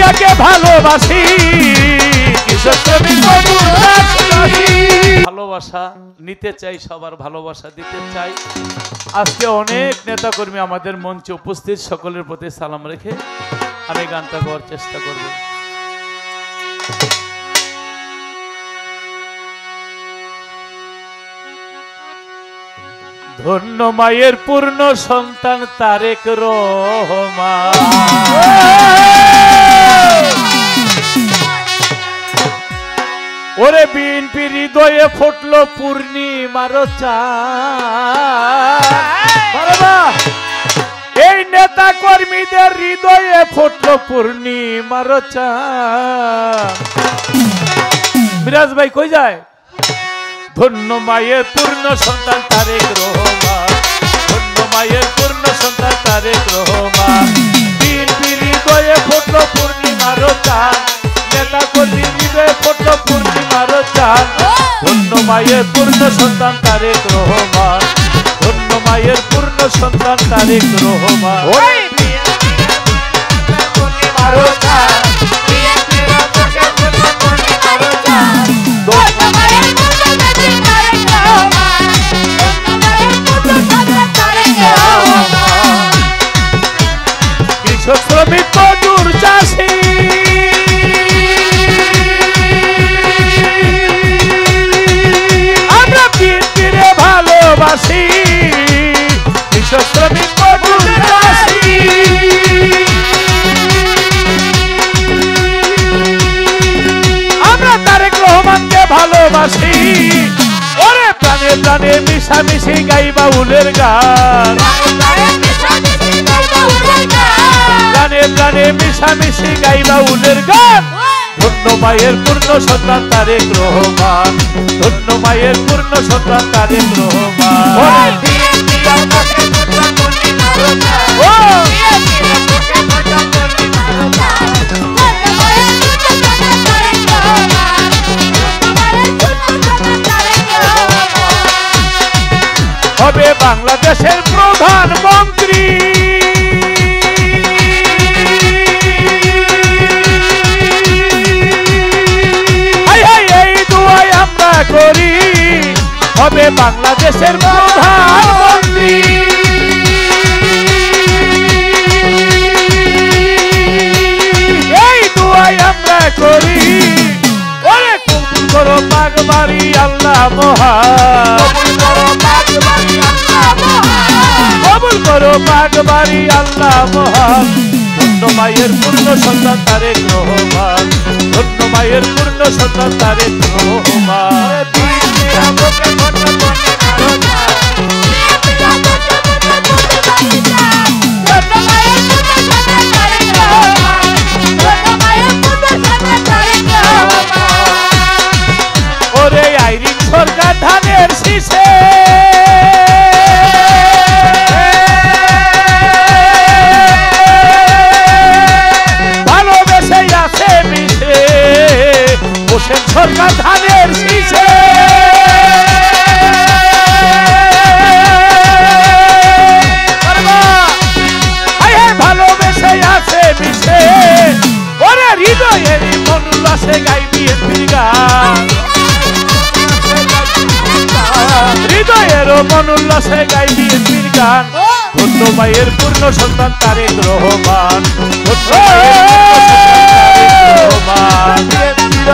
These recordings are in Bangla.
তোমাকে ভালোবাসি কৃষক শ্রমিক মজুর চাষি। ভালোবাসা নিতে চাই, সবার ভালোবাসা দিতে চাই। আজকে অনেক নেতাকর্মী আমাদের মঞ্চে উপস্থিত, সকলের প্রতি সালাম রেখে আমি গানটা গাওয়ার চেষ্টা করব। ধন্য মায়ের পূর্ণ সন্তান তারেক রহমান, ওরে বিএনপি হৃদয়ে ফুটল পূর্ণিমার চাঁদ, এই নেতা কর্মীদের হৃদয়ে ফুটল পূর্ণিমার চাঁদ। মিরাজ ভাই কই যায়? ধন্য মায়ের পূর্ণ সন্তান তারেক রহমান, ধন্য মায়ের পূর্ণ সন্তান তারেক রহমান, বিএনপি হৃদয়ে ফুটল পূর্ণিমার চাঁদ, নেতা কর্মী হৃদয়ে ফুটল পূর্ণিমার চাঁদ। ধন্য মায়ের পূর্ণ সন্তান তারেক রহমান, ধন্য মায়ের পূর্ণ সন্তান তারেক রহমান। কৃষক শ্রমিক মজুর চাষি, আমরা বিএনপিরে ভালোবাসি কৃষক শ্রমিক মজুর চাষি। আমরা তারেক রহমানকে ভালোবাসি, ওরে প্রাণে প্রাণে মিশামিশি গাইবা উলের গান, প্রাণে প্রাণে মিশামিশি গাইবা উলের গান। ধন্য মায়ের পূর্ণ সন্তান তারেক রহমান, ধন্য মায়ের পূর্ণ সন্তান তারেক রহমান। হবে বাংলাদেশের প্রধানমন্ত্রী, এই দোয়াই আমরা করি। হবে বাংলাদেশের প্রধানমন্ত্রী, এই দোয়াই আমরা করি। ওরে কবুল করো বাগবাড়ি আল্লাহ মহান, কবুল করো বাগবাড়ি আল্লাহ মহান। ধন্য মায়ের পূর্ণ সন্তান তারেক রহমান, ধন্য মায়ের পূর্ণ সন্তান তারেক রহমান। ওরে আইরিন সরকার ধানের শীষে, ভালোবেসে আছে মিশে হোসেন সরকার ধানের শীষে। ভালোবেসে আছে মিশে, ওরে হৃদয়ের মন উল্লাসে গাই বিএনপির গান, হৃদয়ের মন উল্লাসে গাই বিএনপির গান। ধন্য মায়ের পূর্ণ সন্তান তারেক রহমান, ধন্য মায়ের পূর্ণ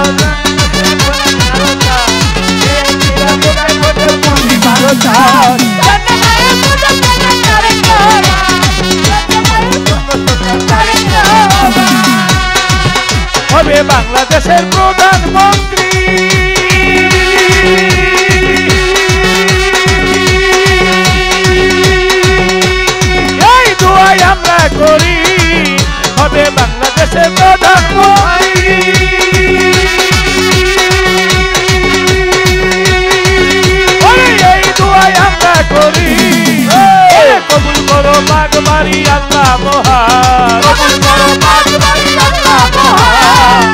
সন্তান তারেক রহমান। হবে বাংলাদেশের প্রধানমন্ত্রী, এই দোয়াই আমরা করি। হবে বাংলাদেশের প্রধানমন্ত্রী, এই দোয়াই আমরা করি। কবুল করো বাগবাড়ি আল্লাহ মহান,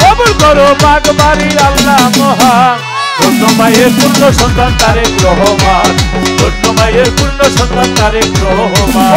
কবুল করো বাগবাড়ি আল্লাহ মহান। ধন্য মায়ের পূর্ণ সন্তান তারেক রহমান, ধন্য মায়ের পূর্ণ সন্তান তারেক রহমান।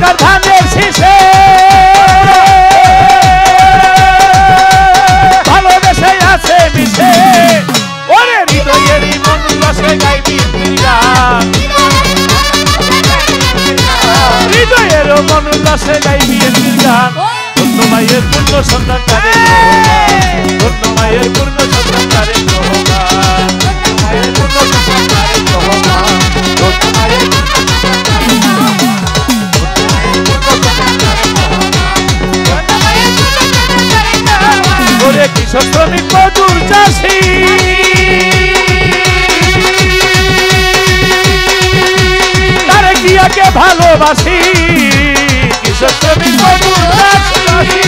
সরকার ধানের শীষে ভালোবেসে আছে মিশে ওরে হৃদয়েরই মন উল্লাসে গাই বিএনপির গান হৃদয়েরও মন উল্লাসে গাই বিএনপির গান ধন্য মায়ের পূর্ণ সন্তান তারেক রহমান ধন্য মায়ের পূর্ণ সন্তান তারেক রহমান মায়ের পূর্ণ সন্তান তারেক রহমান ধন্য মায়ের ওরে কৃষক শ্রমিক মজুর চাষি তারেক জিয়াকে ভালোবাসি কৃষক শ্রমিক মজুর চাষি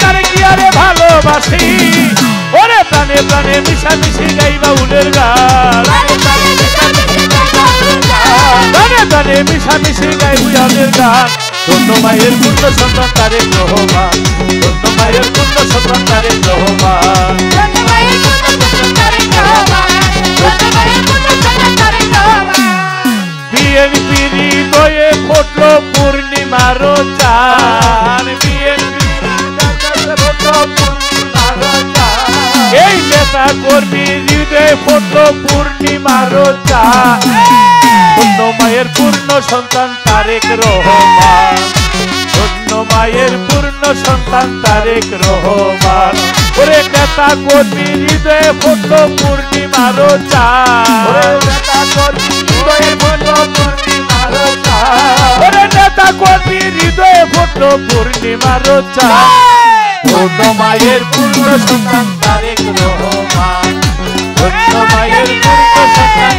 তারেক জিয়ারে ভালোবাসি ওরে প্রাণে প্রাণে মিশামিশি গাইবা উলের গান প্রাণে প্রাণে মিশামিশি গাইব উলের গান ধন্য মায়ের পূর্ণ সন্তান তারেক রহমান ধন্য মায়ের পূর্ণ সন্তান তারেক রহমান বিএনপি হৃদয়ে ফুটল পূর্ণিমার চাঁদ এই নেতা কর্মী হৃদয়ে ফুটল পূর্ণিমার চাঁদ ধন্য মায়ের পূর্ণ সন্তান তারেক রহমান ধন্য মায়ের পূর্ণ সন্তান তারেক রহমান ওরে নেতা কর্মী হৃদয়ে ফুটল পূর্ণিমার চাঁদ নেতা কর্মী হৃদয়ে ফুটল পূর্ণিমার চাঁদ ওরে নেতা কর্মী হৃদয়ে ফুটল পূর্ণিমার চাঁদ ধন্য মায়ের পূর্ণ সন্তান তারেক রহমান ধন্য মায়ের পূর্ণ সন্তান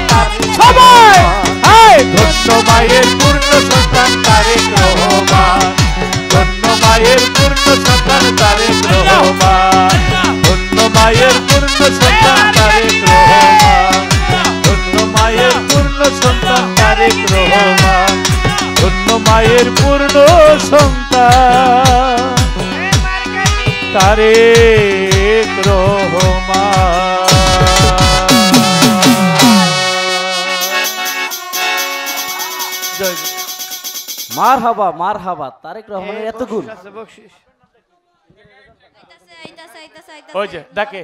সবাই ধন্য মায়ের পূর্ণ সন্তান তারেক রহমান ধন্য মায়ের পূর্ণ সন্তান তারেক রহমান ধন্য মায়ের পূর্ণ সন্তান তারেক রহমান ধন্য মায়ের পূর্ণ সন্তান তারেক রহমান ধন্য মায়ের পূর্ণ সন্তান তারেক রহমান মারহাবা তারেক রহমানের এত গুণ ওই যে ডাকে